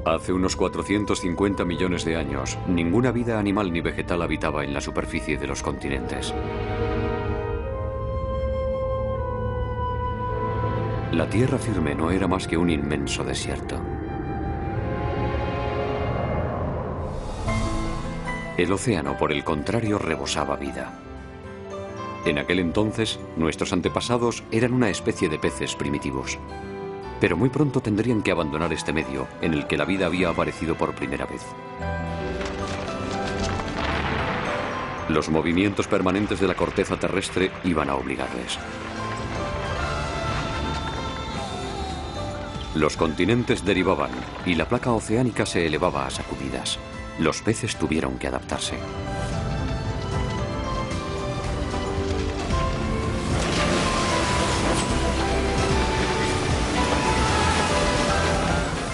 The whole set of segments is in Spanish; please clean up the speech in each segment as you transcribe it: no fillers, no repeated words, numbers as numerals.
Hace unos 450 millones de años, ninguna vida animal ni vegetal habitaba en la superficie de los continentes. La tierra firme no era más que un inmenso desierto. El océano, por el contrario, rebosaba vida. En aquel entonces, nuestros antepasados eran una especie de peces primitivos. Pero muy pronto tendrían que abandonar este medio en el que la vida había aparecido por primera vez. Los movimientos permanentes de la corteza terrestre iban a obligarles. Los continentes derivaban y la placa oceánica se elevaba a sacudidas. Los peces tuvieron que adaptarse.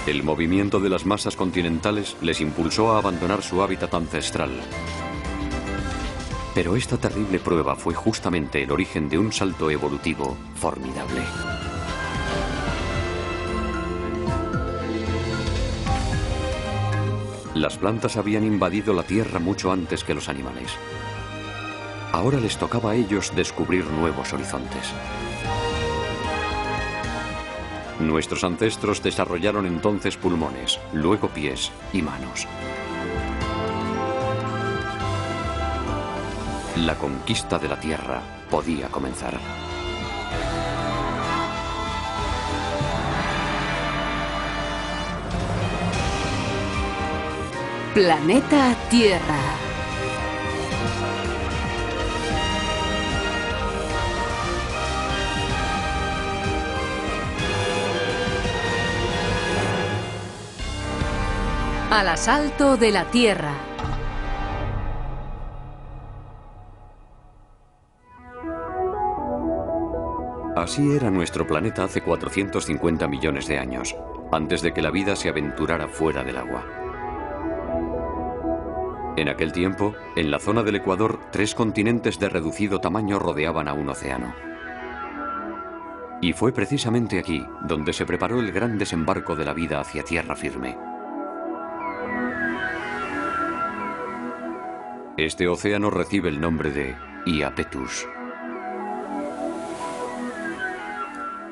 El movimiento de las masas continentales les impulsó a abandonar su hábitat ancestral. Pero esta terrible prueba fue justamente el origen de un salto evolutivo formidable. Las plantas habían invadido la Tierra mucho antes que los animales. Ahora les tocaba a ellos descubrir nuevos horizontes. Nuestros ancestros desarrollaron entonces pulmones, luego pies y manos. La conquista de la Tierra podía comenzar. Planeta Tierra. Al asalto de la Tierra. Así era nuestro planeta hace 450 millones de años, antes de que la vida se aventurara fuera del agua. En aquel tiempo, en la zona del Ecuador, 3 continentes de reducido tamaño rodeaban a un océano. Y fue precisamente aquí donde se preparó el gran desembarco de la vida hacia tierra firme. Este océano recibe el nombre de Iapetus.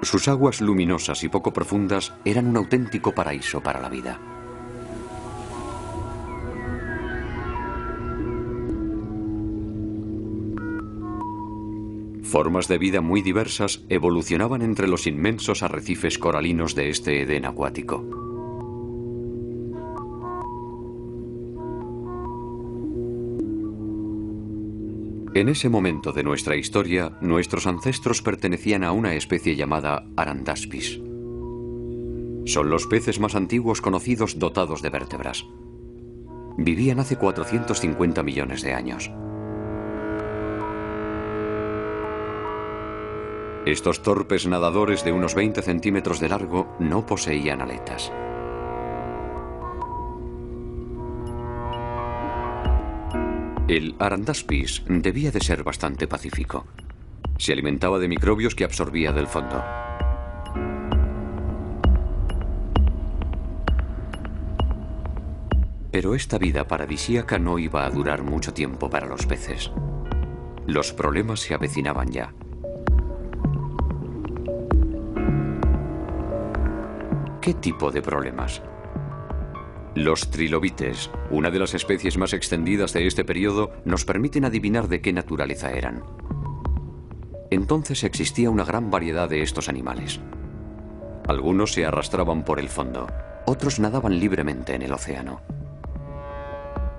Sus aguas luminosas y poco profundas eran un auténtico paraíso para la vida. Formas de vida muy diversas evolucionaban entre los inmensos arrecifes coralinos de este Edén acuático. En ese momento de nuestra historia, nuestros ancestros pertenecían a una especie llamada Arandaspis. Son los peces más antiguos conocidos dotados de vértebras. Vivían hace 450 millones de años. Estos torpes nadadores de unos 20 centímetros de largo no poseían aletas. El Arandaspis debía de ser bastante pacífico. Se alimentaba de microbios que absorbía del fondo. Pero esta vida paradisíaca no iba a durar mucho tiempo para los peces. Los problemas se avecinaban ya. ¿Qué tipo de problemas? Los trilobites, una de las especies más extendidas de este periodo, nos permiten adivinar de qué naturaleza eran. Entonces existía una gran variedad de estos animales. Algunos se arrastraban por el fondo, otros nadaban libremente en el océano.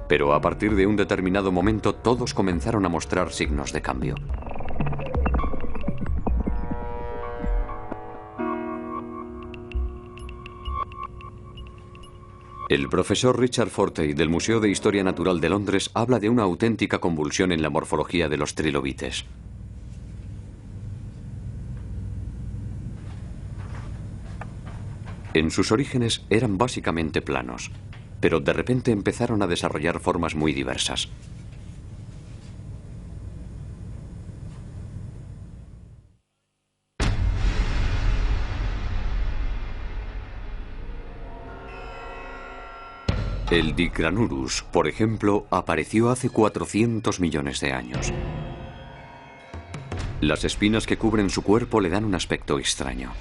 Pero a partir de un determinado momento todos comenzaron a mostrar signos de cambio. El profesor Richard Fortey del Museo de Historia Natural de Londres habla de una auténtica convulsión en la morfología de los trilobites. En sus orígenes eran básicamente planos, pero de repente empezaron a desarrollar formas muy diversas. El Dicranurus, por ejemplo, apareció hace 400 millones de años. Las espinas que cubren su cuerpo le dan un aspecto extraño.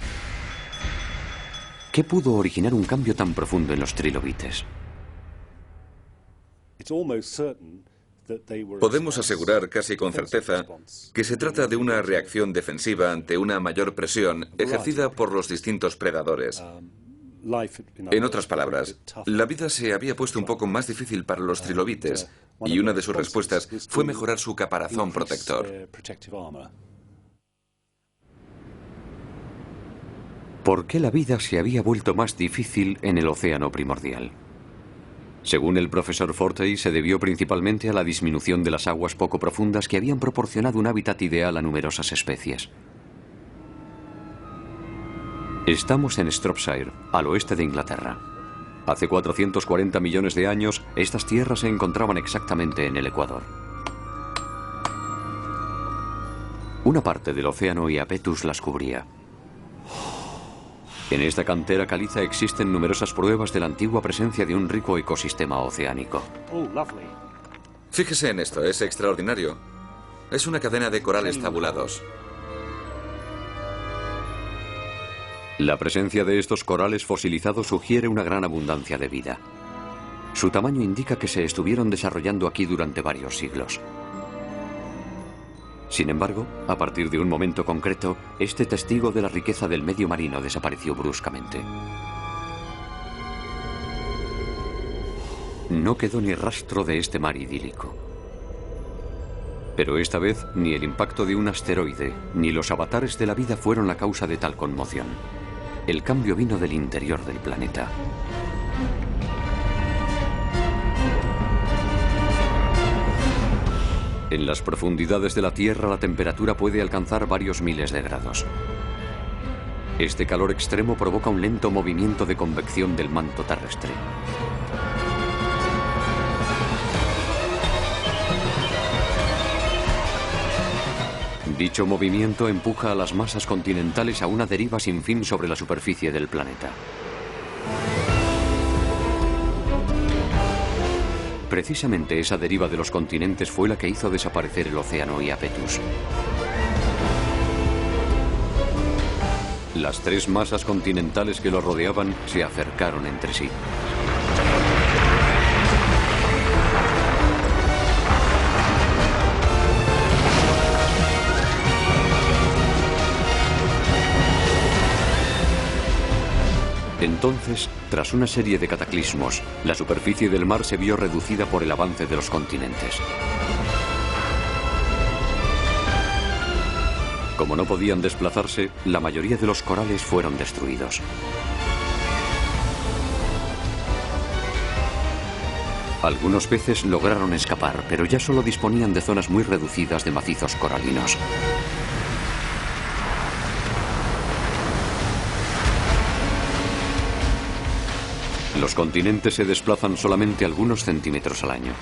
¿Qué pudo originar un cambio tan profundo en los trilobites? Podemos asegurar casi con certeza que se trata de una reacción defensiva ante una mayor presión ejercida por los distintos predadores. En otras palabras, la vida se había puesto un poco más difícil para los trilobites y una de sus respuestas fue mejorar su caparazón protector. ¿Por qué la vida se había vuelto más difícil en el océano primordial? Según el profesor Fortey, se debió principalmente a la disminución de las aguas poco profundas que habían proporcionado un hábitat ideal a numerosas especies. Estamos en Shropshire, al oeste de Inglaterra. Hace 440 millones de años, estas tierras se encontraban exactamente en el Ecuador. Una parte del océano Iapetus las cubría. En esta cantera caliza existen numerosas pruebas de la antigua presencia de un rico ecosistema oceánico. Fíjese en esto, es extraordinario. Es una cadena de corales tabulados. La presencia de estos corales fosilizados sugiere una gran abundancia de vida. Su tamaño indica que se estuvieron desarrollando aquí durante varios siglos. Sin embargo, a partir de un momento concreto, este testigo de la riqueza del medio marino desapareció bruscamente. No quedó ni rastro de este mar idílico. Pero esta vez, ni el impacto de un asteroide, ni los avatares de la vida fueron la causa de tal conmoción. El cambio vino del interior del planeta. En las profundidades de la Tierra la temperatura puede alcanzar varios miles de grados. Este calor extremo provoca un lento movimiento de convección del manto terrestre. Dicho movimiento empuja a las masas continentales a una deriva sin fin sobre la superficie del planeta. Precisamente esa deriva de los continentes fue la que hizo desaparecer el océano Iapetus. Las tres masas continentales que lo rodeaban se acercaron entre sí. Entonces, tras una serie de cataclismos, la superficie del mar se vio reducida por el avance de los continentes. Como no podían desplazarse, la mayoría de los corales fueron destruidos. Algunos peces lograron escapar, pero ya solo disponían de zonas muy reducidas de macizos coralinos. Los continentes se desplazan solamente algunos centímetros al año.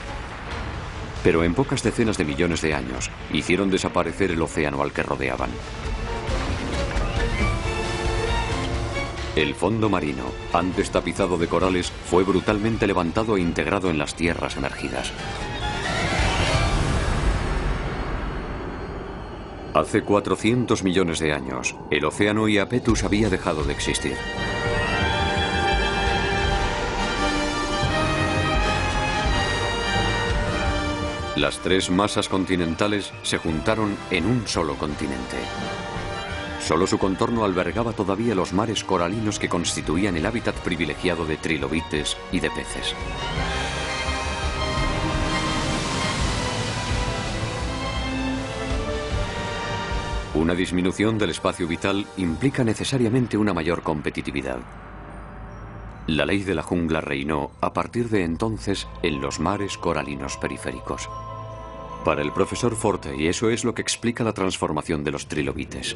Pero en pocas decenas de millones de años, hicieron desaparecer el océano al que rodeaban. El fondo marino, antes tapizado de corales, fue brutalmente levantado e integrado en las tierras emergidas. Hace 400 millones de años, el océano Iapetus había dejado de existir. Las tres masas continentales se juntaron en un solo continente. Solo su contorno albergaba todavía los mares coralinos que constituían el hábitat privilegiado de trilobites y de peces. Una disminución del espacio vital implica necesariamente una mayor competitividad. La ley de la jungla reinó a partir de entonces en los mares coralinos periféricos. Para el profesor Fortey, eso es lo que explica la transformación de los trilobites.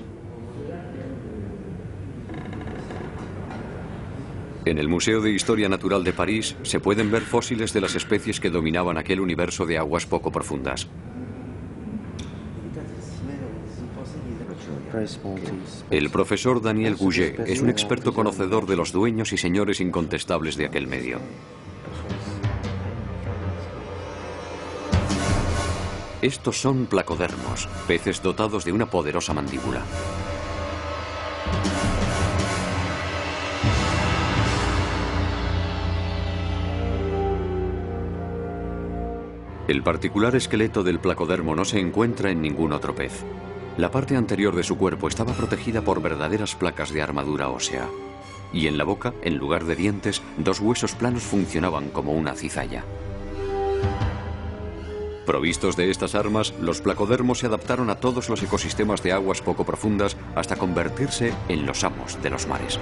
En el Museo de Historia Natural de París se pueden ver fósiles de las especies que dominaban aquel universo de aguas poco profundas. El profesor Daniel Gouget es un experto conocedor de los dueños y señores incontestables de aquel medio. Estos son placodermos, peces dotados de una poderosa mandíbula. El particular esqueleto del placodermo no se encuentra en ningún otro pez. La parte anterior de su cuerpo estaba protegida por verdaderas placas de armadura ósea. Y en la boca, en lugar de dientes, dos huesos planos funcionaban como una cizalla. Provistos de estas armas, los placodermos se adaptaron a todos los ecosistemas de aguas poco profundas hasta convertirse en los amos de los mares.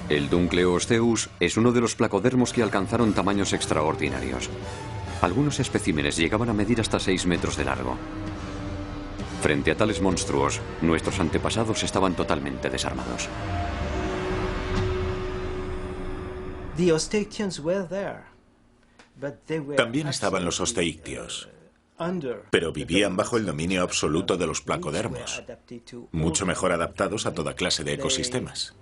El Dunkleosteus es uno de los placodermos que alcanzaron tamaños extraordinarios. Algunos especímenes llegaban a medir hasta 6 metros de largo. Frente a tales monstruos, nuestros antepasados estaban totalmente desarmados. También estaban los osteictios, pero vivían bajo el dominio absoluto de los placodermos, mucho mejor adaptados a toda clase de ecosistemas.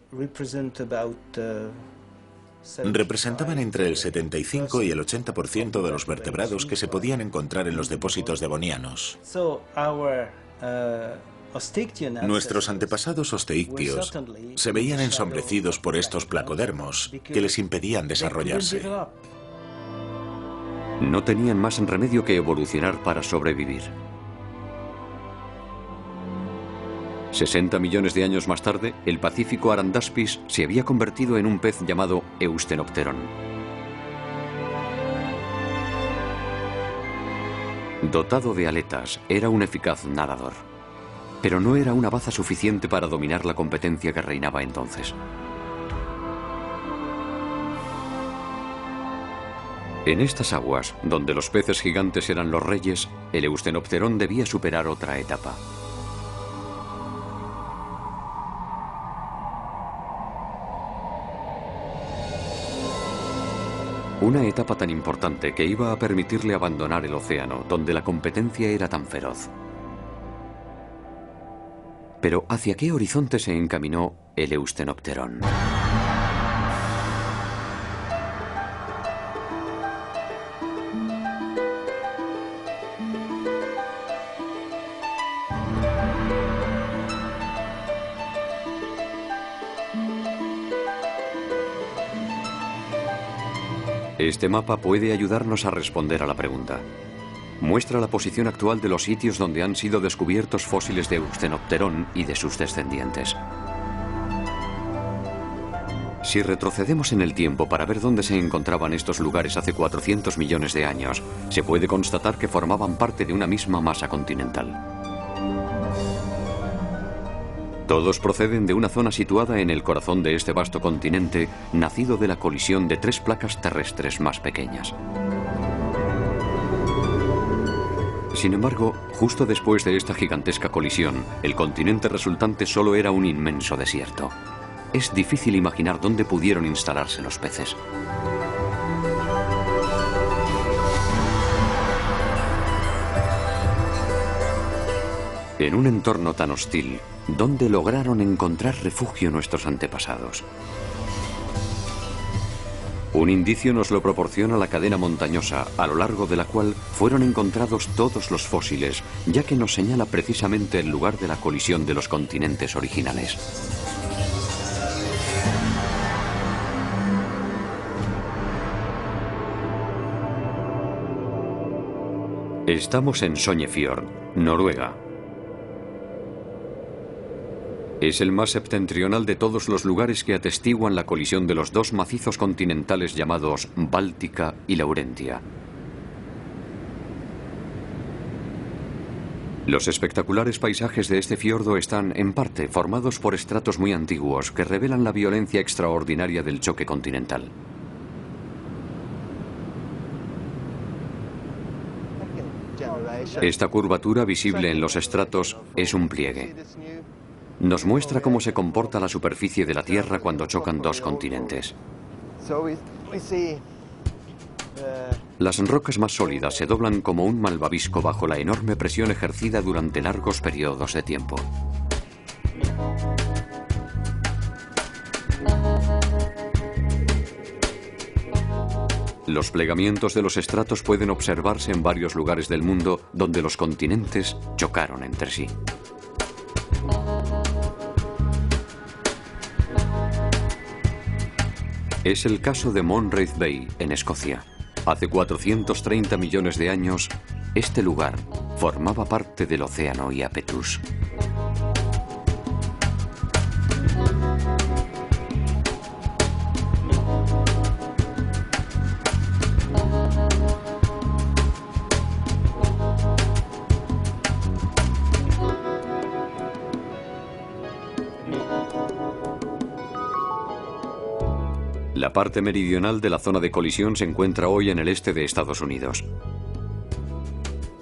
Representaban entre el 75 y el 80% de los vertebrados que se podían encontrar en los depósitos devonianos. Nuestros antepasados osteictios se veían ensombrecidos por estos placodermos que les impedían desarrollarse. No tenían más remedio que evolucionar para sobrevivir. 60 millones de años más tarde, el Pacífico Arandaspis se había convertido en un pez llamado Eustenopteron. Dotado de aletas, era un eficaz nadador. Pero no era una baza suficiente para dominar la competencia que reinaba entonces. En estas aguas, donde los peces gigantes eran los reyes, el Eustenopteron debía superar otra etapa. Una etapa tan importante que iba a permitirle abandonar el océano, donde la competencia era tan feroz. Pero ¿hacia qué horizonte se encaminó el Eustenopteron? Este mapa puede ayudarnos a responder a la pregunta. Muestra la posición actual de los sitios donde han sido descubiertos fósiles de Eustenopteron y de sus descendientes. Si retrocedemos en el tiempo para ver dónde se encontraban estos lugares hace 400 millones de años, se puede constatar que formaban parte de una misma masa continental. Todos proceden de una zona situada en el corazón de este vasto continente, nacido de la colisión de 3 placas terrestres más pequeñas. Sin embargo, justo después de esta gigantesca colisión, el continente resultante solo era un inmenso desierto. Es difícil imaginar dónde pudieron instalarse los peces. En un entorno tan hostil, ¿dónde lograron encontrar refugio nuestros antepasados? Un indicio nos lo proporciona la cadena montañosa, a lo largo de la cual fueron encontrados todos los fósiles, ya que nos señala precisamente el lugar de la colisión de los continentes originales. Estamos en Sognefjord, Noruega. Es el más septentrional de todos los lugares que atestiguan la colisión de los dos macizos continentales llamados Báltica y Laurentia. Los espectaculares paisajes de este fiordo están, en parte, formados por estratos muy antiguos que revelan la violencia extraordinaria del choque continental. Esta curvatura visible en los estratos es un pliegue. Nos muestra cómo se comporta la superficie de la Tierra cuando chocan dos continentes. Las rocas más sólidas se doblan como un malvavisco bajo la enorme presión ejercida durante largos periodos de tiempo. Los plegamientos de los estratos pueden observarse en varios lugares del mundo donde los continentes chocaron entre sí. Es el caso de Monreith Bay, en Escocia. Hace 430 millones de años, este lugar formaba parte del océano Iapetus. La parte meridional de la zona de colisión se encuentra hoy en el este de Estados Unidos.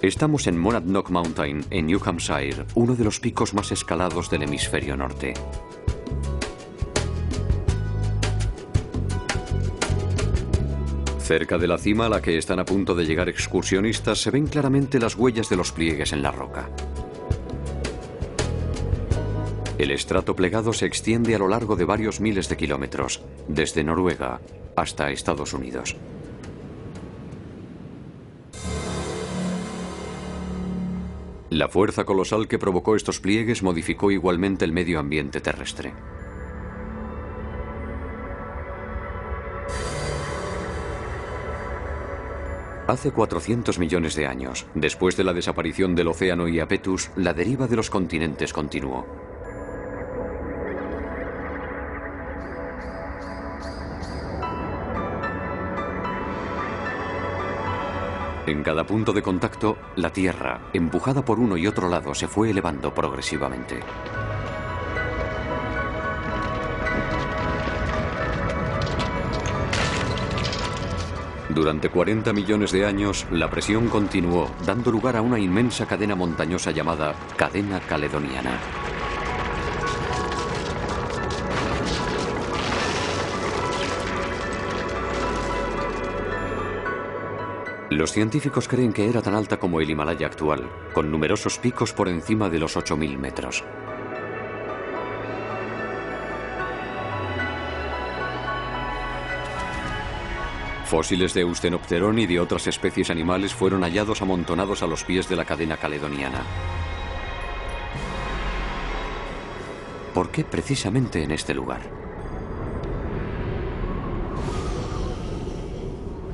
Estamos en Monadnock Mountain, en New Hampshire, uno de los picos más escalados del hemisferio norte. Cerca de la cima a la que están a punto de llegar excursionistas se ven claramente las huellas de los pliegues en la roca. El estrato plegado se extiende a lo largo de varios miles de kilómetros, desde Noruega hasta Estados Unidos. La fuerza colosal que provocó estos pliegues modificó igualmente el medio ambiente terrestre. Hace 400 millones de años, después de la desaparición del océano Iapetus, la deriva de los continentes continuó. En cada punto de contacto, la Tierra, empujada por uno y otro lado, se fue elevando progresivamente. Durante 40 millones de años, la presión continuó, dando lugar a una inmensa cadena montañosa llamada Cadena Caledoniana. Los científicos creen que era tan alta como el Himalaya actual, con numerosos picos por encima de los 8.000 metros. Fósiles de Eusthenopterón y de otras especies animales fueron hallados amontonados a los pies de la cadena caledoniana. ¿Por qué precisamente en este lugar?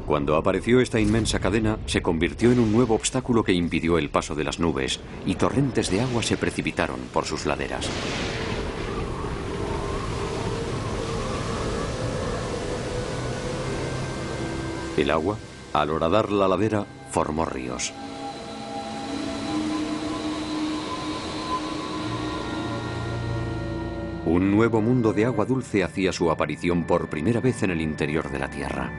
Cuando apareció esta inmensa cadena, se convirtió en un nuevo obstáculo que impidió el paso de las nubes, y torrentes de agua se precipitaron por sus laderas. El agua, al horadar la ladera, formó ríos. Un nuevo mundo de agua dulce hacía su aparición por primera vez en el interior de la Tierra.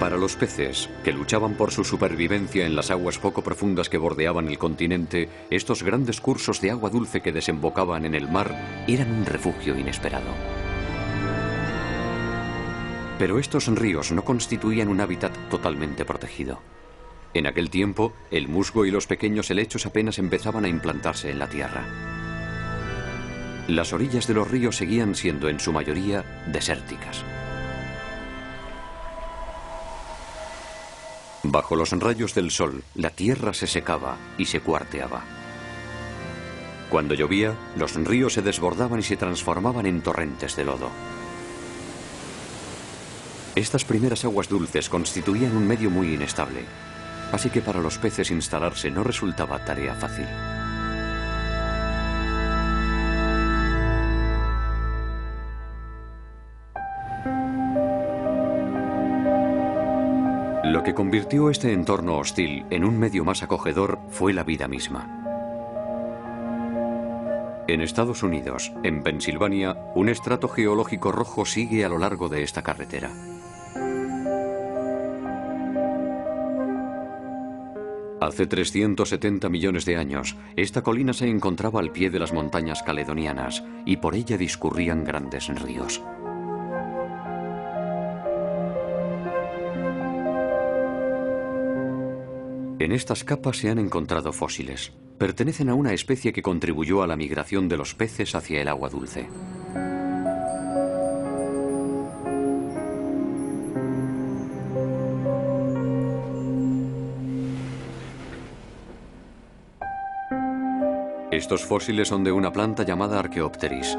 Para los peces, que luchaban por su supervivencia en las aguas poco profundas que bordeaban el continente, estos grandes cursos de agua dulce que desembocaban en el mar eran un refugio inesperado. Pero estos ríos no constituían un hábitat totalmente protegido. En aquel tiempo, el musgo y los pequeños helechos apenas empezaban a implantarse en la tierra. Las orillas de los ríos seguían siendo en su mayoría desérticas. Bajo los rayos del sol, la tierra se secaba y se cuarteaba. Cuando llovía, los ríos se desbordaban y se transformaban en torrentes de lodo. Estas primeras aguas dulces constituían un medio muy inestable, así que para los peces instalarse no resultaba tarea fácil. Lo que convirtió este entorno hostil en un medio más acogedor fue la vida misma. En Estados Unidos, en Pensilvania, un estrato geológico rojo sigue a lo largo de esta carretera. Hace 370 millones de años, esta colina se encontraba al pie de las montañas caledonianas y por ella discurrían grandes ríos. En estas capas se han encontrado fósiles, pertenecen a una especie que contribuyó a la migración de los peces hacia el agua dulce. Estos fósiles son de una planta llamada Archaeopteris.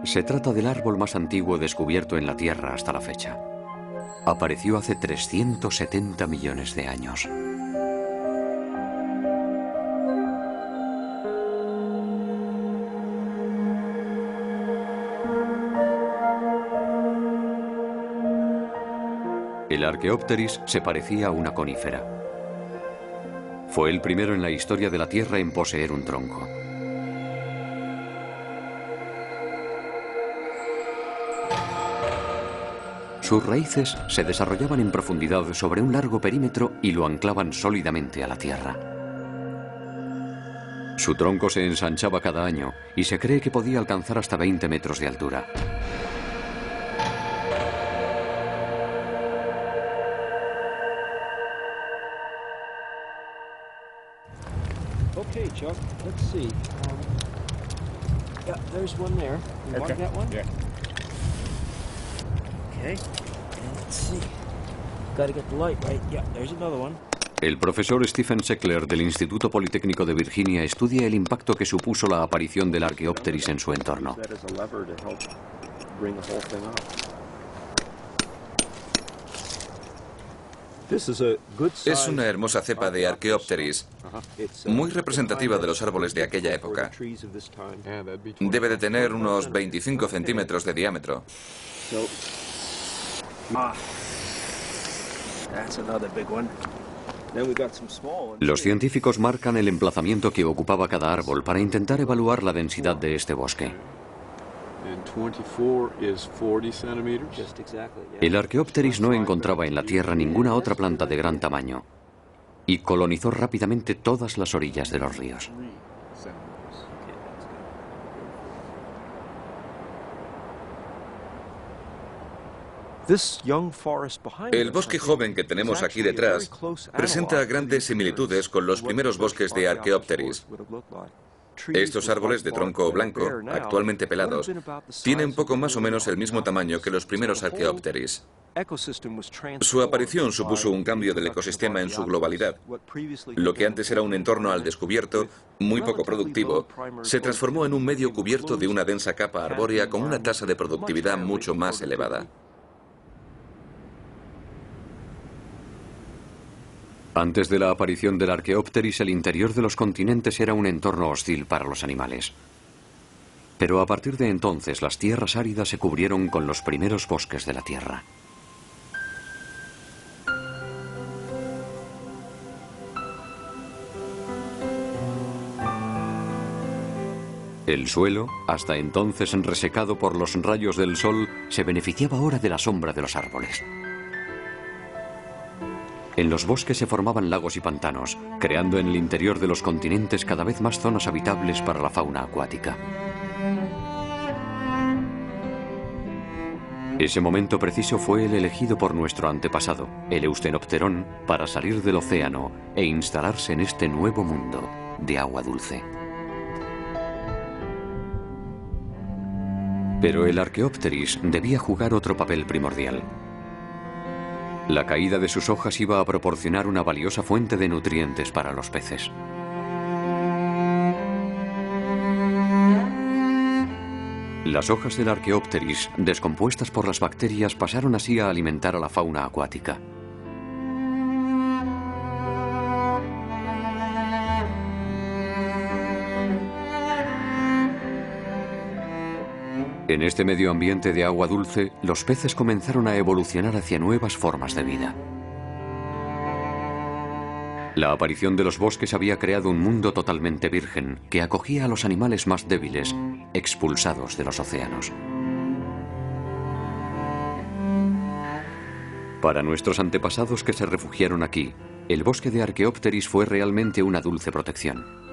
Se trata del árbol más antiguo descubierto en la Tierra hasta la fecha. Apareció hace 370 millones de años. El Archaeopteris se parecía a una conífera. Fue el primero en la historia de la Tierra en poseer un tronco. Sus raíces se desarrollaban en profundidad sobre un largo perímetro y lo anclaban sólidamente a la tierra. Su tronco se ensanchaba cada año y se cree que podía alcanzar hasta 20 metros de altura. Okay, Chuck, let's see. Yeah, there's one there. You want that one? Yeah. Okay, and let's see. Gotta get the light right. Yeah, there's another one. El profesor Stephen Seckler del Instituto Politécnico de Virginia estudia el impacto que supuso la aparición del Archaeopteris en su entorno. Es una hermosa cepa de Archaeopteris, muy representativa de los árboles de aquella época. Debe de tener unos 25 centímetros de diámetro. Los científicos marcan el emplazamiento que ocupaba cada árbol para intentar evaluar la densidad de este bosque. El Archaeopteris no encontraba en la Tierra ninguna otra planta de gran tamaño y colonizó rápidamente todas las orillas de los ríos. El bosque joven que tenemos aquí detrás presenta grandes similitudes con los primeros bosques de Archaeopteris. Estos árboles de tronco blanco, actualmente pelados, tienen poco más o menos el mismo tamaño que los primeros Archaeopteris. Su aparición supuso un cambio del ecosistema en su globalidad. Lo que antes era un entorno al descubierto, muy poco productivo, se transformó en un medio cubierto de una densa capa arbórea con una tasa de productividad mucho más elevada. Antes de la aparición del Archaeopteris, el interior de los continentes era un entorno hostil para los animales. Pero a partir de entonces, las tierras áridas se cubrieron con los primeros bosques de la Tierra. El suelo, hasta entonces resecado por los rayos del sol, se beneficiaba ahora de la sombra de los árboles. En los bosques se formaban lagos y pantanos, creando en el interior de los continentes cada vez más zonas habitables para la fauna acuática. Ese momento preciso fue el elegido por nuestro antepasado, el Eustenopterón, para salir del océano e instalarse en este nuevo mundo de agua dulce. Pero el Archaeopteris debía jugar otro papel primordial. La caída de sus hojas iba a proporcionar una valiosa fuente de nutrientes para los peces. Las hojas del Archaeopteris, descompuestas por las bacterias, pasaron así a alimentar a la fauna acuática. En este medio ambiente de agua dulce, los peces comenzaron a evolucionar hacia nuevas formas de vida. La aparición de los bosques había creado un mundo totalmente virgen que acogía a los animales más débiles, expulsados de los océanos. Para nuestros antepasados que se refugiaron aquí, el bosque de Archaeopteris fue realmente una dulce protección.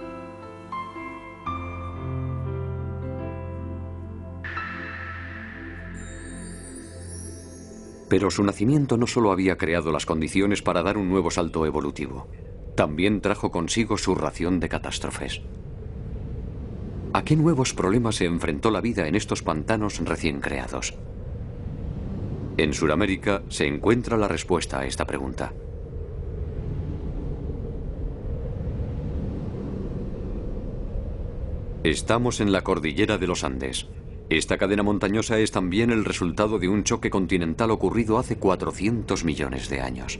Pero su nacimiento no solo había creado las condiciones para dar un nuevo salto evolutivo, también trajo consigo su ración de catástrofes. ¿A qué nuevos problemas se enfrentó la vida en estos pantanos recién creados? En Sudamérica se encuentra la respuesta a esta pregunta. Estamos en la cordillera de los Andes. Esta cadena montañosa es también el resultado de un choque continental ocurrido hace 400 millones de años.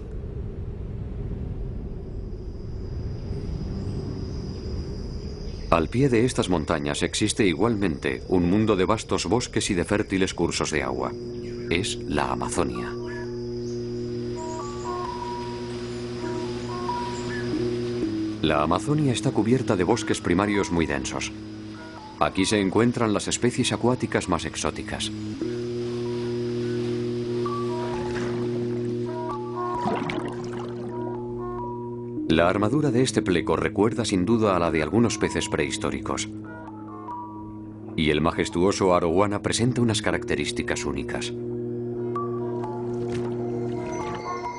Al pie de estas montañas existe igualmente un mundo de vastos bosques y de fértiles cursos de agua. Es la Amazonia. La Amazonia está cubierta de bosques primarios muy densos. Aquí se encuentran las especies acuáticas más exóticas. La armadura de este pleco recuerda sin duda a la de algunos peces prehistóricos. Y el majestuoso arowana presenta unas características únicas.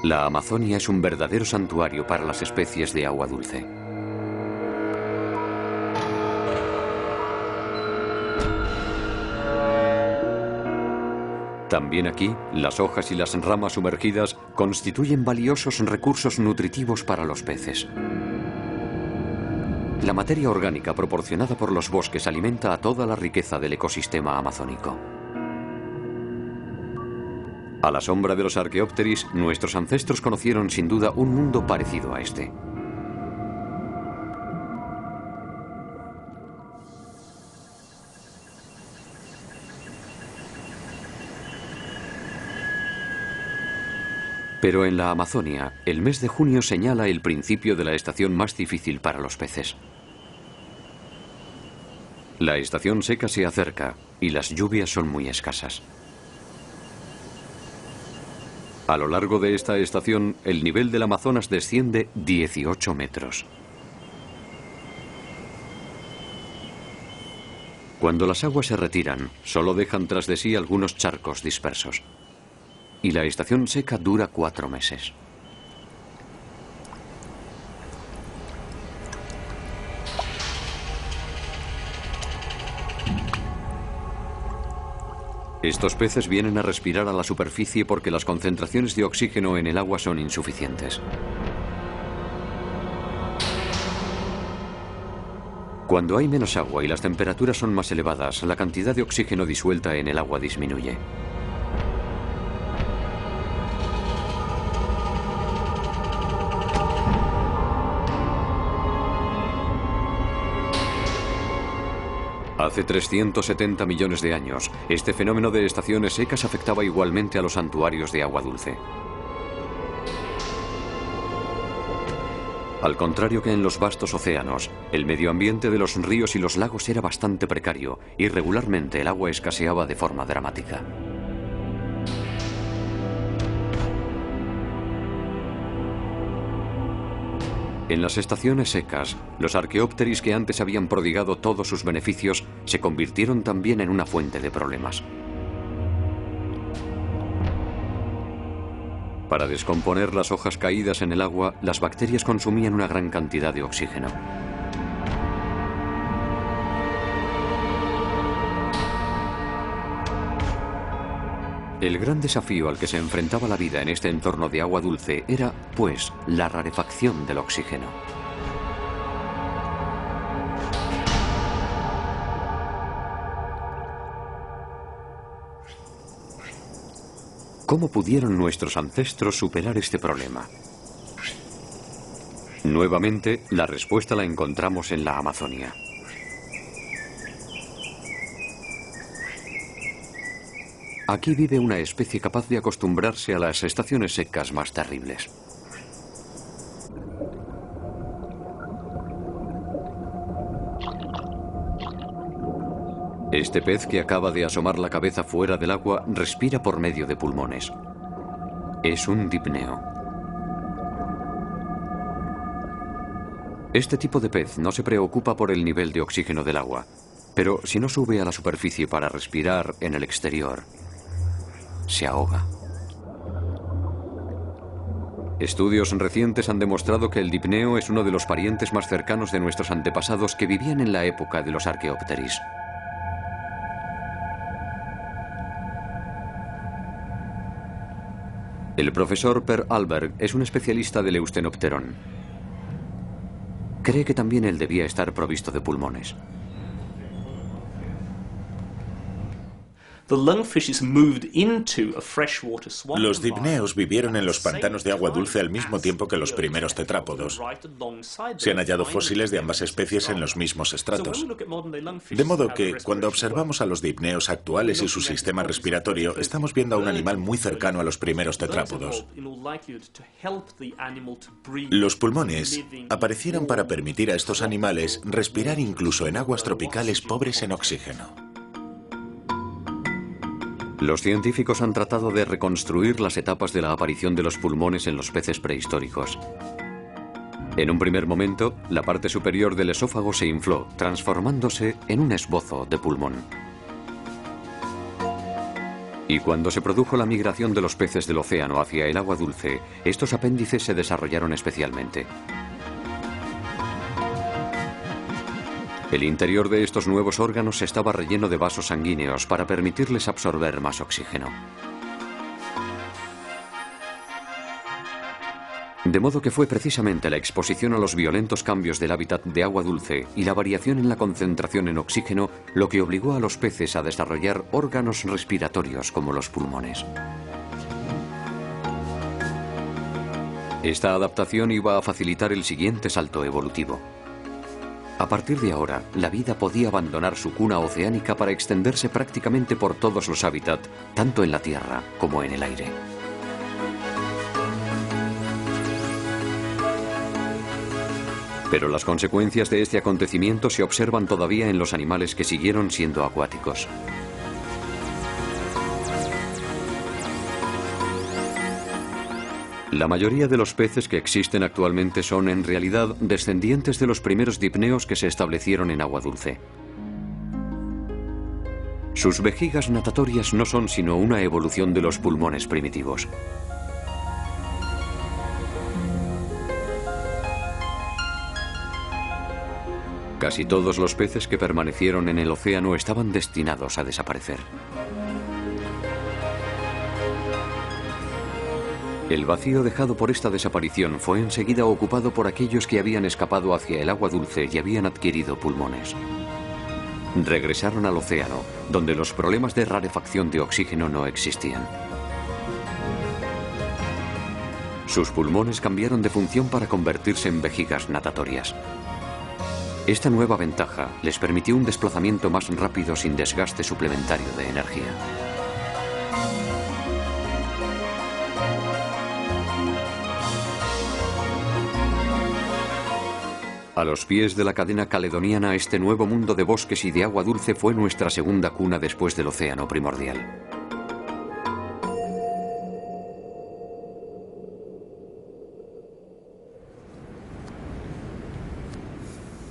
La Amazonia es un verdadero santuario para las especies de agua dulce. También aquí, las hojas y las ramas sumergidas constituyen valiosos recursos nutritivos para los peces. La materia orgánica proporcionada por los bosques alimenta a toda la riqueza del ecosistema amazónico. A la sombra de los Archaeopteris, nuestros ancestros conocieron sin duda un mundo parecido a este. Pero en la Amazonia, el mes de junio señala el principio de la estación más difícil para los peces. La estación seca se acerca y las lluvias son muy escasas. A lo largo de esta estación, el nivel del Amazonas desciende 18 metros. Cuando las aguas se retiran, solo dejan tras de sí algunos charcos dispersos. Y la estación seca dura 4 meses. Estos peces vienen a respirar a la superficie porque las concentraciones de oxígeno en el agua son insuficientes. Cuando hay menos agua y las temperaturas son más elevadas, la cantidad de oxígeno disuelta en el agua disminuye. Hace 370 millones de años, este fenómeno de estaciones secas afectaba igualmente a los santuarios de agua dulce. Al contrario que en los vastos océanos, el medio ambiente de los ríos y los lagos era bastante precario y regularmente el agua escaseaba de forma dramática. En las estaciones secas, los Archaeopteris que antes habían prodigado todos sus beneficios se convirtieron también en una fuente de problemas. Para descomponer las hojas caídas en el agua, las bacterias consumían una gran cantidad de oxígeno. El gran desafío al que se enfrentaba la vida en este entorno de agua dulce era, pues, la rarefacción del oxígeno. ¿Cómo pudieron nuestros ancestros superar este problema? Nuevamente, la respuesta la encontramos en la Amazonia. Aquí vive una especie capaz de acostumbrarse a las estaciones secas más terribles. Este pez que acaba de asomar la cabeza fuera del agua respira por medio de pulmones. Es un dipneo. Este tipo de pez no se preocupa por el nivel de oxígeno del agua, pero si no sube a la superficie para respirar en el exterior, se ahoga. Estudios recientes han demostrado que el dipneo es uno de los parientes más cercanos de nuestros antepasados que vivían en la época de los Archaeopteris. El profesor Per Alberg es un especialista del Eustenopteron. Cree que también él debía estar provisto de pulmones. Los dipneos vivieron en los pantanos de agua dulce al mismo tiempo que los primeros tetrápodos. Se han hallado fósiles de ambas especies en los mismos estratos. De modo que, cuando observamos a los dipneos actuales y su sistema respiratorio, estamos viendo a un animal muy cercano a los primeros tetrápodos. Los pulmones aparecieron para permitir a estos animales respirar incluso en aguas tropicales pobres en oxígeno. Los científicos han tratado de reconstruir las etapas de la aparición de los pulmones en los peces prehistóricos. En un primer momento, la parte superior del esófago se infló, transformándose en un esbozo de pulmón. Y cuando se produjo la migración de los peces del océano hacia el agua dulce, estos apéndices se desarrollaron especialmente. El interior de estos nuevos órganos estaba relleno de vasos sanguíneos para permitirles absorber más oxígeno. De modo que fue precisamente la exposición a los violentos cambios del hábitat de agua dulce y la variación en la concentración en oxígeno lo que obligó a los peces a desarrollar órganos respiratorios como los pulmones. Esta adaptación iba a facilitar el siguiente salto evolutivo. A partir de ahora, la vida podía abandonar su cuna oceánica para extenderse prácticamente por todos los hábitats, tanto en la tierra como en el aire. Pero las consecuencias de este acontecimiento se observan todavía en los animales que siguieron siendo acuáticos. La mayoría de los peces que existen actualmente son, en realidad, descendientes de los primeros dipneos que se establecieron en agua dulce. Sus vejigas natatorias no son sino una evolución de los pulmones primitivos. Casi todos los peces que permanecieron en el océano estaban destinados a desaparecer. El vacío dejado por esta desaparición fue enseguida ocupado por aquellos que habían escapado hacia el agua dulce y habían adquirido pulmones. Regresaron al océano, donde los problemas de rarefacción de oxígeno no existían. Sus pulmones cambiaron de función para convertirse en vejigas natatorias. Esta nueva ventaja les permitió un desplazamiento más rápido sin desgaste suplementario de energía. A los pies de la cadena caledoniana, este nuevo mundo de bosques y de agua dulce fue nuestra segunda cuna después del océano primordial.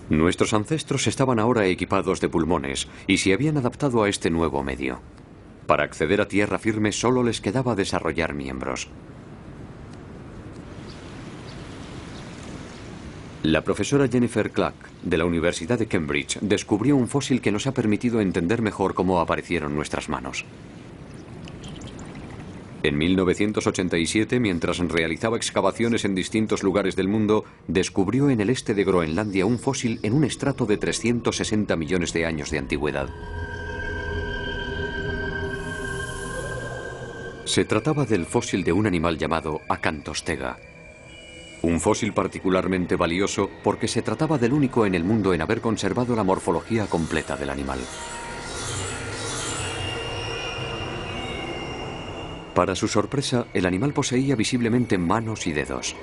Nuestros ancestros estaban ahora equipados de pulmones y se habían adaptado a este nuevo medio. Para acceder a tierra firme solo les quedaba desarrollar miembros. La profesora Jennifer Clark, de la Universidad de Cambridge, descubrió un fósil que nos ha permitido entender mejor cómo aparecieron nuestras manos. En 1987, mientras realizaba excavaciones en distintos lugares del mundo, descubrió en el este de Groenlandia un fósil en un estrato de 360 millones de años de antigüedad. Se trataba del fósil de un animal llamado Acantostega. Un fósil particularmente valioso porque se trataba del único en el mundo en haber conservado la morfología completa del animal. Para su sorpresa, el animal poseía visiblemente manos y dedos.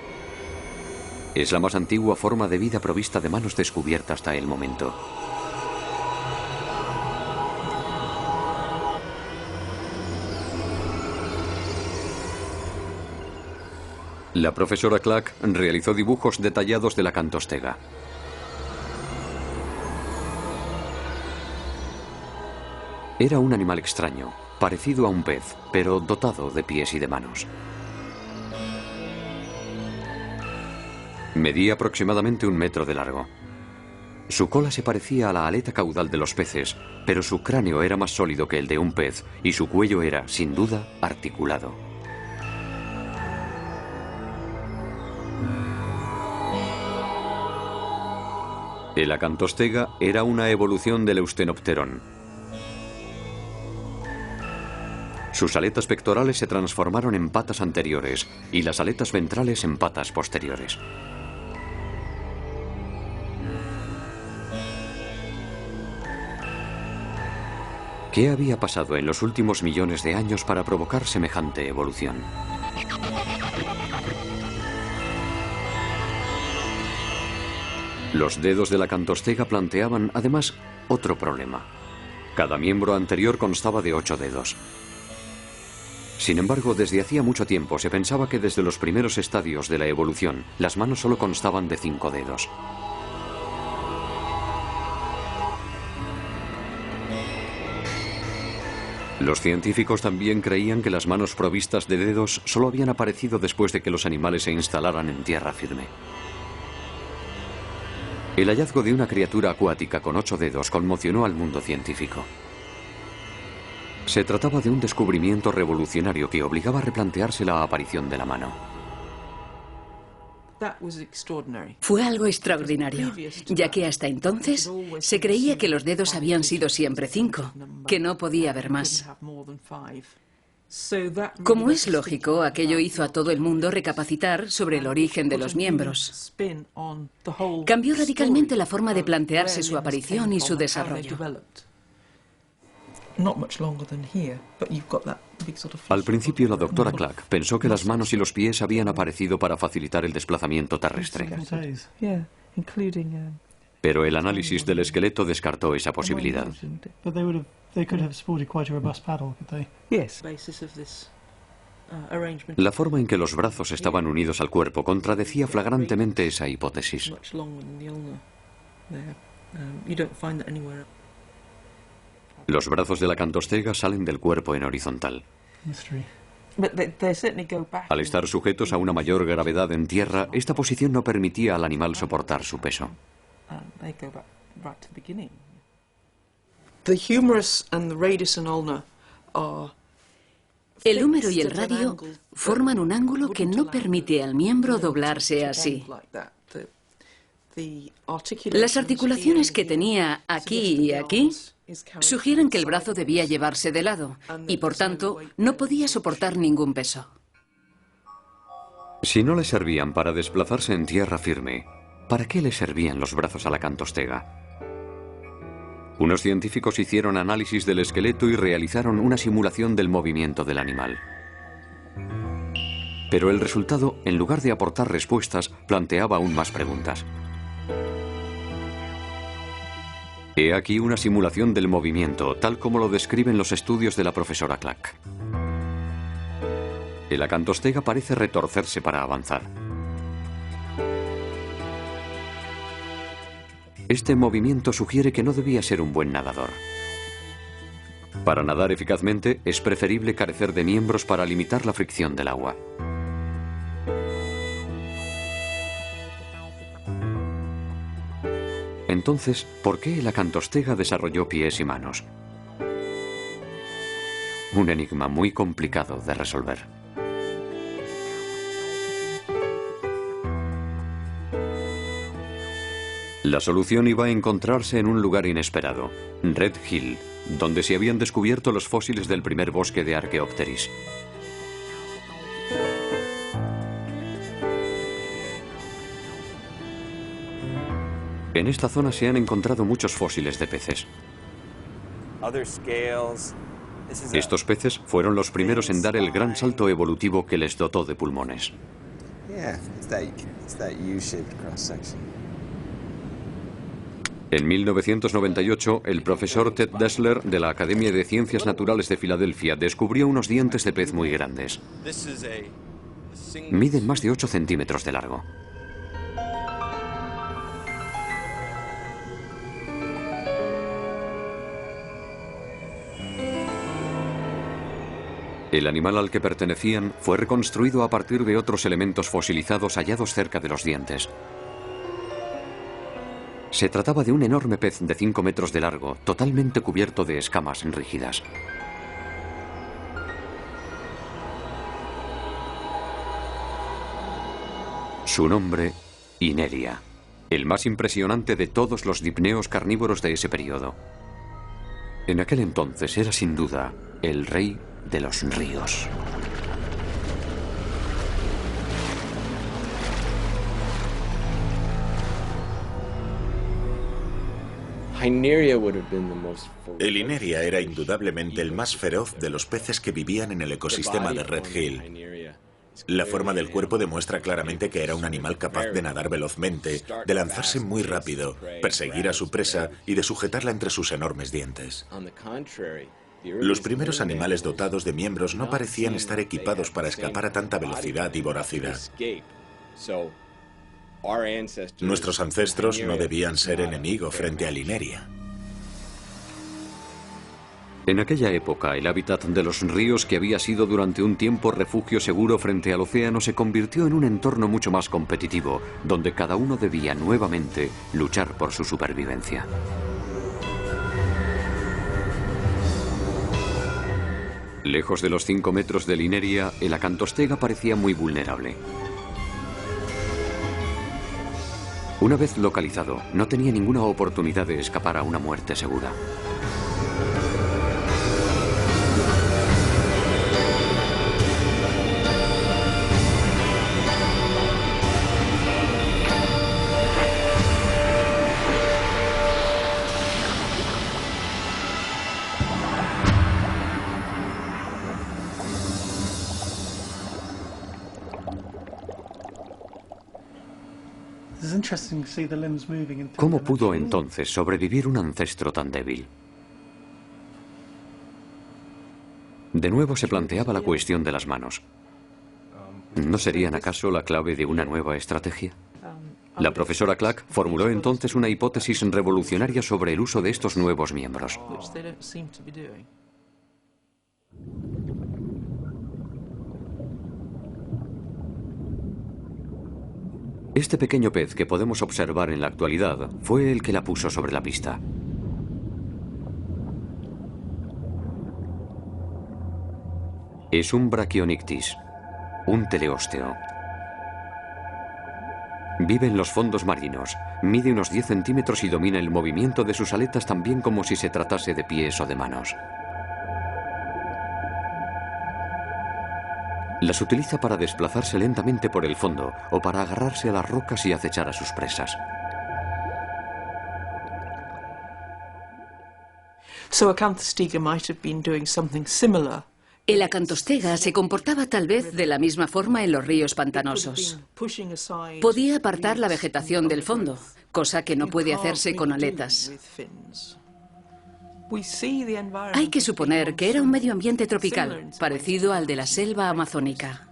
Es la más antigua forma de vida provista de manos descubierta hasta el momento. La profesora Clark realizó dibujos detallados de la Acantostega. Era un animal extraño, parecido a un pez, pero dotado de pies y de manos. Medía aproximadamente 1 metro de largo. Su cola se parecía a la aleta caudal de los peces, pero su cráneo era más sólido que el de un pez y su cuello era, sin duda, articulado. El acantostega era una evolución del Eustenopterón. Sus aletas pectorales se transformaron en patas anteriores y las aletas ventrales en patas posteriores. ¿Qué había pasado en los últimos millones de años para provocar semejante evolución? Los dedos de la acantostega planteaban, además, otro problema. Cada miembro anterior constaba de 8 dedos. Sin embargo, desde hacía mucho tiempo se pensaba que desde los primeros estadios de la evolución, las manos solo constaban de 5 dedos. Los científicos también creían que las manos provistas de dedos solo habían aparecido después de que los animales se instalaran en tierra firme. El hallazgo de una criatura acuática con 8 dedos conmocionó al mundo científico. Se trataba de un descubrimiento revolucionario que obligaba a replantearse la aparición de la mano. Fue algo extraordinario, ya que hasta entonces se creía que los dedos habían sido siempre 5, que no podía haber más. Como es lógico, aquello hizo a todo el mundo recapacitar sobre el origen de los miembros. Cambió radicalmente la forma de plantearse su aparición y su desarrollo. Al principio, la doctora Clack pensó que las manos y los pies habían aparecido para facilitar el desplazamiento terrestre. Pero el análisis del esqueleto descartó esa posibilidad. La forma en que los brazos estaban unidos al cuerpo contradecía flagrantemente esa hipótesis. Los brazos de la acantostega salen del cuerpo en horizontal. Al estar sujetos a una mayor gravedad en tierra, esta posición no permitía al animal soportar su peso. El húmero y el radio forman un ángulo que no permite al miembro doblarse así. Las articulaciones que tenía aquí y aquí sugieren que el brazo debía llevarse de lado y, por tanto, no podía soportar ningún peso. Si no le servían para desplazarse en tierra firme, ¿para qué le servían los brazos a la acantostega? Unos científicos hicieron análisis del esqueleto y realizaron una simulación del movimiento del animal. Pero el resultado, en lugar de aportar respuestas, planteaba aún más preguntas. He aquí una simulación del movimiento, tal como lo describen los estudios de la profesora Clack. El acantostega parece retorcerse para avanzar. Este movimiento sugiere que no debía ser un buen nadador. Para nadar eficazmente, es preferible carecer de miembros para limitar la fricción del agua. Entonces, ¿por qué el acantostega desarrolló pies y manos? Un enigma muy complicado de resolver. La solución iba a encontrarse en un lugar inesperado, Red Hill, donde se habían descubierto los fósiles del primer bosque de Archaeopteris. En esta zona se han encontrado muchos fósiles de peces. Estos peces fueron los primeros en dar el gran salto evolutivo que les dotó de pulmones. En 1998, el profesor Ted Dessler de la Academia de Ciencias Naturales de Filadelfia descubrió unos dientes de pez muy grandes. Miden más de 8 centímetros de largo. El animal al que pertenecían fue reconstruido a partir de otros elementos fosilizados hallados cerca de los dientes. Se trataba de un enorme pez de 5 metros de largo, totalmente cubierto de escamas rígidas. Su nombre, Ineria, el más impresionante de todos los dipneos carnívoros de ese periodo. En aquel entonces era sin duda el rey de los ríos. El Ineria era indudablemente el más feroz de los peces que vivían en el ecosistema de Red Hill. La forma del cuerpo demuestra claramente que era un animal capaz de nadar velozmente, de lanzarse muy rápido, perseguir a su presa y de sujetarla entre sus enormes dientes. Los primeros animales dotados de miembros no parecían estar equipados para escapar a tanta velocidad y voracidad. Nuestros ancestros no debían ser enemigo frente al Ineria. En aquella época, el hábitat de los ríos, que había sido durante un tiempo refugio seguro frente al océano, se convirtió en un entorno mucho más competitivo, donde cada uno debía nuevamente luchar por su supervivencia. Lejos de los 5 metros de Ineria, el acantostega parecía muy vulnerable. Una vez localizado, no tenía ninguna oportunidad de escapar a una muerte segura. ¿Cómo pudo entonces sobrevivir un ancestro tan débil? De nuevo se planteaba la cuestión de las manos. ¿No serían acaso la clave de una nueva estrategia? La profesora Clack formuló entonces una hipótesis revolucionaria sobre el uso de estos nuevos miembros. Este pequeño pez que podemos observar en la actualidad fue el que la puso sobre la pista. Es un Brachionictis, un teleósteo. Vive en los fondos marinos, mide unos 10 centímetros y domina el movimiento de sus aletas tan bien como si se tratase de pies o de manos. Las utiliza para desplazarse lentamente por el fondo o para agarrarse a las rocas y acechar a sus presas. El acantostega se comportaba tal vez de la misma forma en los ríos pantanosos. Podía apartar la vegetación del fondo, cosa que no puede hacerse con aletas. Hay que suponer que era un medio ambiente tropical, parecido al de la selva amazónica.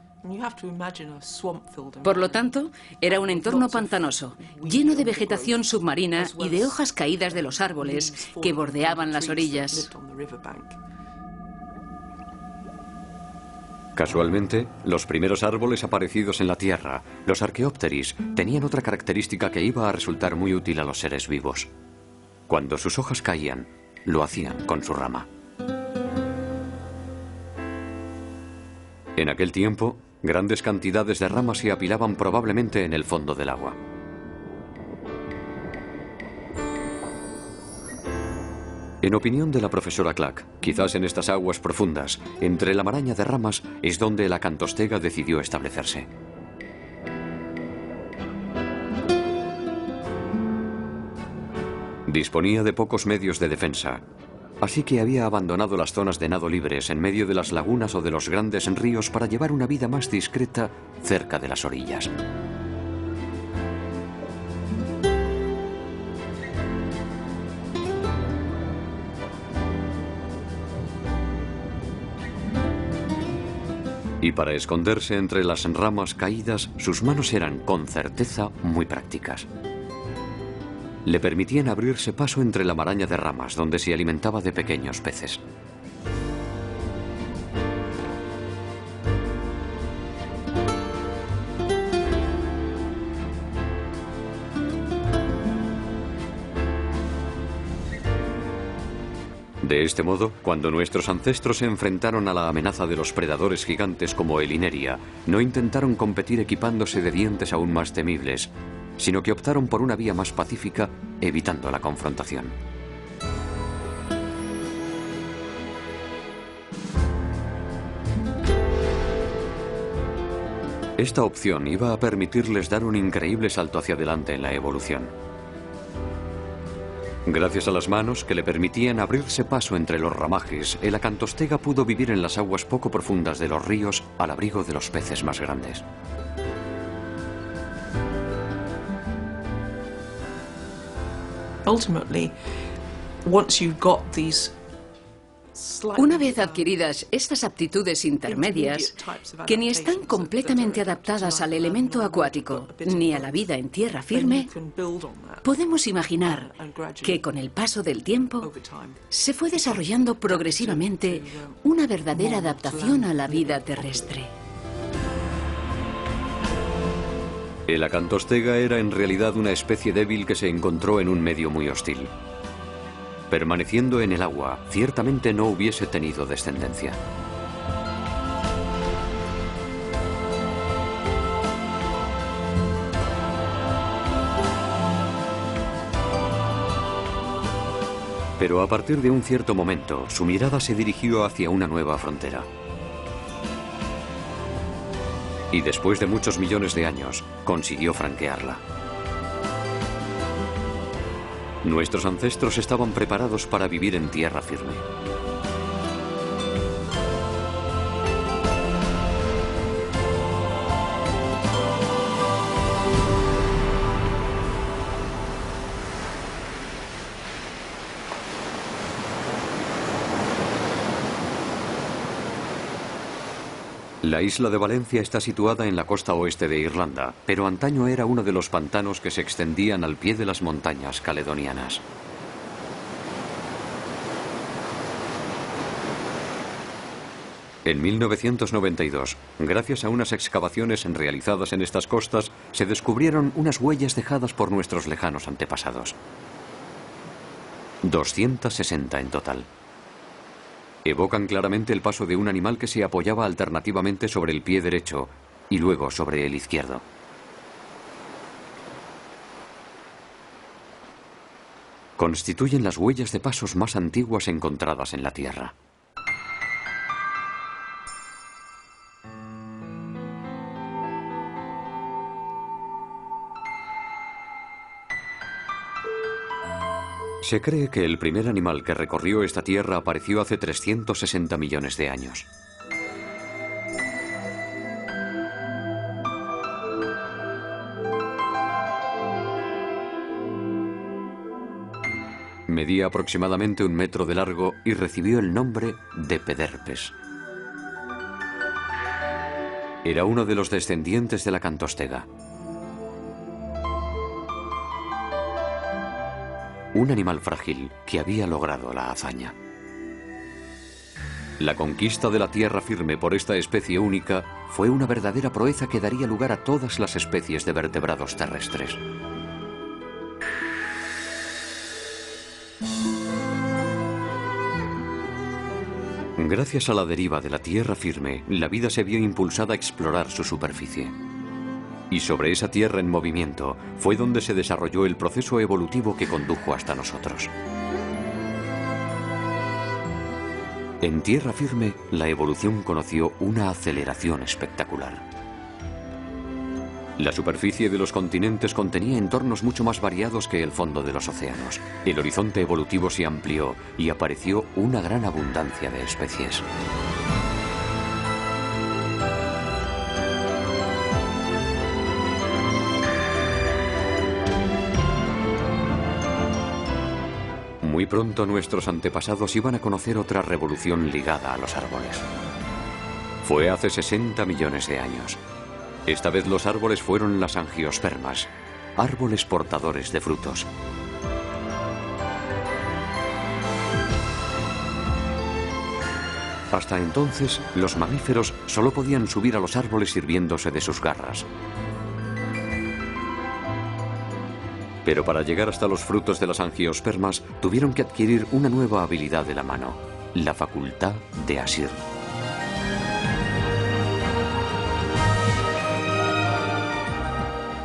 Por lo tanto, era un entorno pantanoso, lleno de vegetación submarina y de hojas caídas de los árboles que bordeaban las orillas. Casualmente, los primeros árboles aparecidos en la Tierra, los Archaeopteris, tenían otra característica que iba a resultar muy útil a los seres vivos. Cuando sus hojas caían, lo hacían con su rama. En aquel tiempo, grandes cantidades de ramas se apilaban probablemente en el fondo del agua. En opinión de la profesora Clack, quizás en estas aguas profundas, entre la maraña de ramas, es donde el acantostega decidió establecerse. Disponía de pocos medios de defensa, así que había abandonado las zonas de nado libres en medio de las lagunas o de los grandes ríos para llevar una vida más discreta cerca de las orillas. Y para esconderse entre las ramas caídas, sus manos eran, con certeza, muy prácticas. Le permitían abrirse paso entre la maraña de ramas, donde se alimentaba de pequeños peces. De este modo, cuando nuestros ancestros se enfrentaron a la amenaza de los predadores gigantes como el Ineria, no intentaron competir equipándose de dientes aún más temibles, sino que optaron por una vía más pacífica, evitando la confrontación. Esta opción iba a permitirles dar un increíble salto hacia adelante en la evolución. Gracias a las manos que le permitían abrirse paso entre los ramajes, el acantostega pudo vivir en las aguas poco profundas de los ríos al abrigo de los peces más grandes. Una vez adquiridas estas aptitudes intermedias, que ni están completamente adaptadas al elemento acuático ni a la vida en tierra firme, podemos imaginar que con el paso del tiempo se fue desarrollando progresivamente una verdadera adaptación a la vida terrestre. El acantostega era en realidad una especie débil que se encontró en un medio muy hostil. Permaneciendo en el agua, ciertamente no hubiese tenido descendencia. Pero a partir de un cierto momento, su mirada se dirigió hacia una nueva frontera. Y después de muchos millones de años, consiguió franquearla. Nuestros ancestros estaban preparados para vivir en tierra firme. La isla de Valencia está situada en la costa oeste de Irlanda, pero antaño era uno de los pantanos que se extendían al pie de las montañas caledonianas. En 1992, gracias a unas excavaciones realizadas en estas costas, se descubrieron unas huellas dejadas por nuestros lejanos antepasados. 260 en total. Evocan claramente el paso de un animal que se apoyaba alternativamente sobre el pie derecho y luego sobre el izquierdo. Constituyen las huellas de pasos más antiguas encontradas en la Tierra. Se cree que el primer animal que recorrió esta tierra apareció hace 360 millones de años. Medía aproximadamente 1 metro de largo y recibió el nombre de Pederpes. Era uno de los descendientes de la acantostega. Un animal frágil que había logrado la hazaña. La conquista de la tierra firme por esta especie única fue una verdadera proeza que daría lugar a todas las especies de vertebrados terrestres. Gracias a la deriva de la tierra firme, la vida se vio impulsada a explorar su superficie. Y sobre esa tierra en movimiento fue donde se desarrolló el proceso evolutivo que condujo hasta nosotros. En tierra firme, la evolución conoció una aceleración espectacular. La superficie de los continentes contenía entornos mucho más variados que el fondo de los océanos. El horizonte evolutivo se amplió y apareció una gran abundancia de especies. Muy pronto nuestros antepasados iban a conocer otra revolución ligada a los árboles. Fue hace 60 millones de años. Esta vez los árboles fueron las angiospermas, árboles portadores de frutos. Hasta entonces, los mamíferos solo podían subir a los árboles sirviéndose de sus garras. Pero para llegar hasta los frutos de las angiospermas tuvieron que adquirir una nueva habilidad de la mano, la facultad de asir.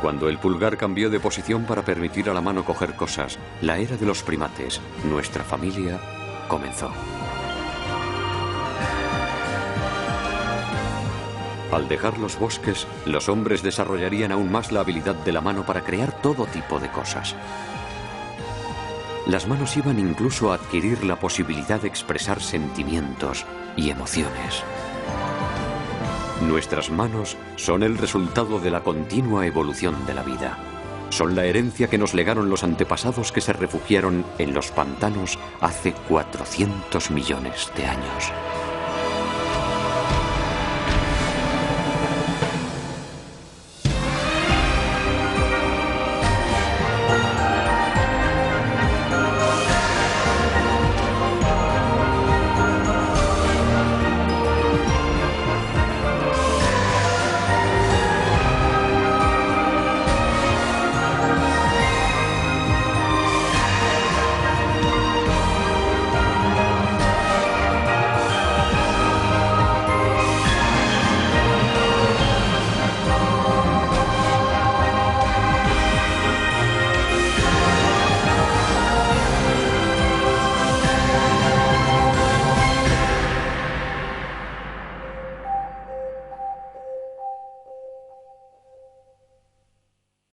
Cuando el pulgar cambió de posición para permitir a la mano coger cosas, la era de los primates, nuestra familia, comenzó. Al dejar los bosques, los hombres desarrollarían aún más la habilidad de la mano para crear todo tipo de cosas. Las manos iban incluso a adquirir la posibilidad de expresar sentimientos y emociones. Nuestras manos son el resultado de la continua evolución de la vida. Son la herencia que nos legaron los antepasados que se refugiaron en los pantanos hace 400 millones de años.